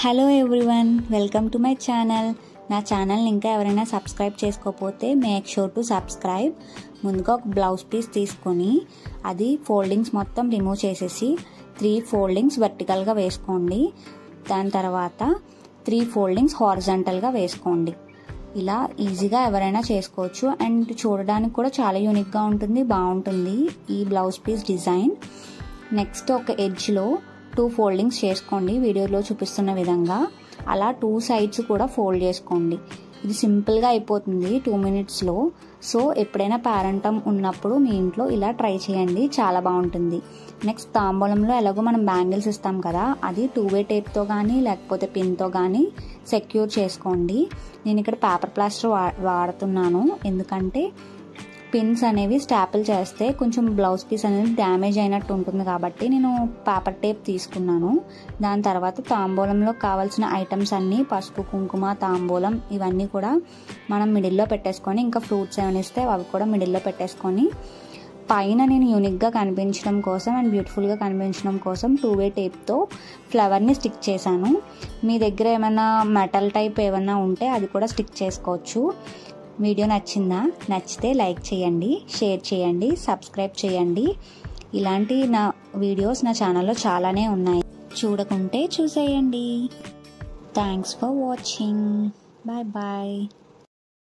Hello everyone, welcome to my channel. నా ఛానల్ని ఇంకా ఎవరైనా సబ్స్క్రైబ్ చేసుకోకపోతే మేక్ షూర్ టు సబ్స్క్రైబ్. ముందుగా ఒక బ్లౌజ్ పీస్ తీసుకొని అది ఫోల్డింగ్స్ మొత్తం రిమూవ్ చేసేసి 3 ఫోల్డింగ్స్ వర్టికల్గా వేసుకోండి. దాని తర్వాత 3 ఫోల్డింగ్స్ హారిజాంటల్గా వేసుకోండి. ఇలా ఈజీగా ఎవరైనా చేసుకోవచ్చు అండ్ చూడడానికి కూడా చాలా యూనిక్గా ఉంటుంది, బాగుంటుంది ఈ బ్లౌజ్ పీస్ డిజైన్. నెక్స్ట్ ఒక ఎడ్జ్లో 2 ఫోల్డింగ్స్ చేసుకోండి వీడియోలో చూపిస్తున్న విధంగా. అలా 2 సైడ్స్ కూడా ఫోల్డ్ చేసుకోండి. ఇది సింపుల్గా అయిపోతుంది 2 మినిట్స్లో. సో ఎప్పుడైనా పేరెంటం ఉన్నప్పుడు మీ ఇంట్లో ఇలా ట్రై చేయండి, చాలా బాగుంటుంది. నెక్స్ట్ తాంబూలంలో ఎలాగో మనం బ్యాంగిల్స్ ఇస్తాం కదా, అది 2-వే టేప్తో కానీ లేకపోతే పిన్తో కానీ సెక్యూర్ చేసుకోండి. నేను ఇక్కడ పేపర్ ప్లాస్టర్ వాడుతున్నాను, ఎందుకంటే పిన్స్ అనేవి స్టాపిల్ చేస్తే కొంచెం బ్లౌజ్ పీస్ అనేది డ్యామేజ్ అయినట్టు ఉంటుంది కాబట్టి నేను పేపర్ టేప్ తీసుకున్నాను. దాని తర్వాత తాంబూలంలో కావాల్సిన ఐటమ్స్ అన్నీ పసుపు, కుంకుమ, తాంబూలం ఇవన్నీ కూడా మనం మిడిల్లో పెట్టేసుకొని, ఇంకా ఫ్రూట్స్ ఏమైనా ఇస్తే అవి కూడా మిడిల్లో పెట్టేసుకొని, పైన నేను యూనిక్గా కనిపించడం కోసం అండ్ బ్యూటిఫుల్గా కనిపించడం కోసం 2-వే టేప్తో ఫ్లవర్ని స్టిక్ చేశాను. మీ దగ్గర ఏమైనా మెటల్ టైప్ ఏమైనా ఉంటే అది కూడా స్టిక్ చేసుకోవచ్చు. వీడియో నచ్చిందా? నచ్చితే లైక్ చేయండి, షేర్ చేయండి, సబ్స్క్రైబ్ చేయండి. ఇలాంటి నా వీడియోస్ నా ఛానల్లో చాలానే ఉన్నాయి, చూడకుంటే చూసేయండి. Thanks for watching. Bye bye.